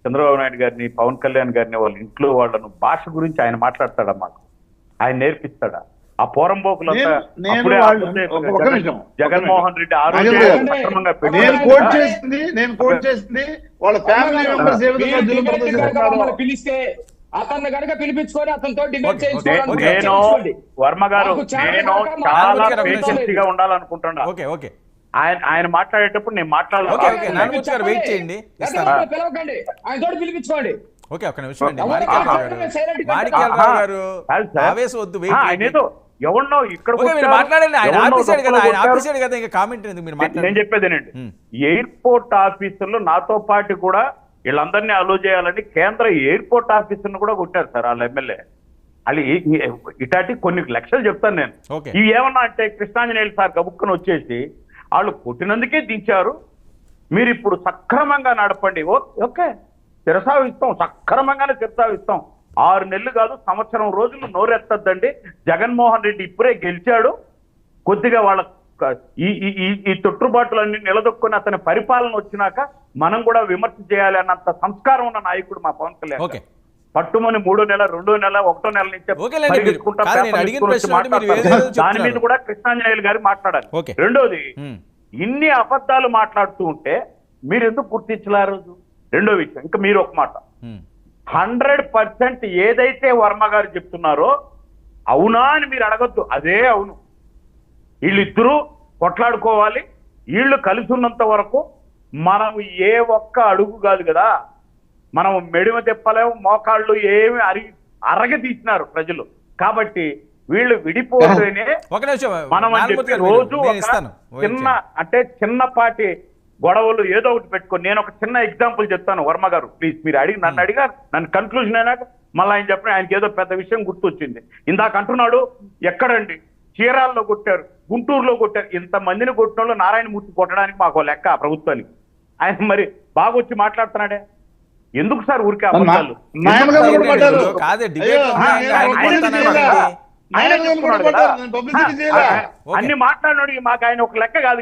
చంద్రబాబు నాయుడు గారిని, పవన్ కళ్యాణ్ గారిని, వాళ్ళ ఇంట్లో వాళ్ళను భాష గురించి ఆయన మాట్లాడతాడా? మాకు ఆయన నేర్పిస్తాడా? ఆ పోరంబోకులంతా అప్పుడే జగన్మోహన్ రెడ్డి ఆ రోజే సక్రమంగా నేను కోట్ చేసింది వాళ్ళ ఫ్యామిలీ మెంబర్స్ ఏ విధంగా జులుం ప్రదర్శిస్తున్నారో పిలిస్తే అతన్ని గనక పిలిపించుకొని అతనితో డిబేట్ నేను వర్మ గారు నేను చాలా పేషెన్సీగా ఉండాలనుకుంటున్నా. ఆయన మాట్లాడేటప్పుడు నేను మాట్లాడాలి. వెయిట్ చేయండి, పిలవకండి, ఆయనతో పిలిపించుకోండి. ఎవరినో ఇక్కడ నేను చెప్పేదేనండి, ఎయిర్పోర్ట్ ఆఫీసర్లు నాతో పాటు కూడా వీళ్ళందరినీ అలో చేయాలని కేంద్ర ఎయిర్పోర్ట్ ఆఫీసర్ను కూడా కొట్టారు సార్ వాళ్ళ ఎమ్మెల్యే. అది ఇటాటి కొన్ని లక్షలు చెప్తాను నేను. ఇవి ఏమన్నా అంటే కృష్ణాంజనేయులు సార్ గబుక్కుని వచ్చేసి వాళ్ళు కొట్టినందుకే దించారు, మీరు ఇప్పుడు సక్రమంగా నడపండి, ఓకే తిరసావిస్తాం, సక్రమంగానే తిరసావిస్తాం. 6 నెలలు కాదు, సంవత్సరం రోజులు నోరెత్తద్దండి. జగన్మోహన్ రెడ్డి ఇప్పుడే గెలిచాడు, కొద్దిగా వాళ్ళ ఈ తొట్టుబాటులన్నీ నిలదొక్కుని అతని పరిపాలన వచ్చినాక మనం కూడా విమర్శ చేయాలి అన్నంత సంస్కారం ఉన్న నాయకుడు మా పవన్ కళ్యాణ్. పట్టుమని 3 నెల 2 నెల 1 నెల నుంచి దాని మీద కూడా కృష్ణాంజనేయులు గారు మాట్లాడాలి. రెండోది, ఇన్ని అబద్ధాలు మాట్లాడుతూ ఉంటే మీరు ఎందుకు గుర్తించలేరు? రెండో విషయం, ఇంకా మీరు ఒక మాట, 100% ఏదైతే వర్మ గారు చెప్తున్నారో అవునా అని మీరు అడగద్దు, అదే అవును. వీళ్ళిద్దరూ కొట్లాడుకోవాలి, వీళ్ళు కలిసి ఉన్నంత వరకు మనం ఏ ఒక్క అడుగు కాదు కదా, మనం మెడిమ తిప్పలేము, మోకాళ్ళు ఏమి అరగదీసినారు ప్రజలు. కాబట్టి వీళ్ళు విడిపోతేనే మనం రోజు చిన్నపాటి గొడవలు ఏదో ఒకటి పెట్టుకొని, నేను ఒక చిన్న ఎగ్జాంపుల్ చెప్తాను వర్మ గారు ప్లీజ్. మీరు నన్ను అడిగారు, నన్ను కన్క్లూజన్ అయినాక మళ్ళీ ఆయన చెప్పిన ఆయనకి ఏదో పెద్ద విషయం గుర్తొచ్చింది. ఇందాక అంటున్నాడు ఎక్కడండి, చీరాల్లో కొట్టారు, గుంటూరులో కొట్టారు, ఇంతమందిని కొట్టిన వాళ్ళు నారాయణమూర్తి కొట్టడానికి మాకు లెక్క ప్రభుత్వానికి. ఆయన మరి బాగా వచ్చి మాట్లాడుతున్నాడే, ఎందుకు సార్ ఊరికే అబద్ధాలు? అన్ని మాట్లాడినాడు, మాకు ఆయన ఒక లెక్క కాదు కదా.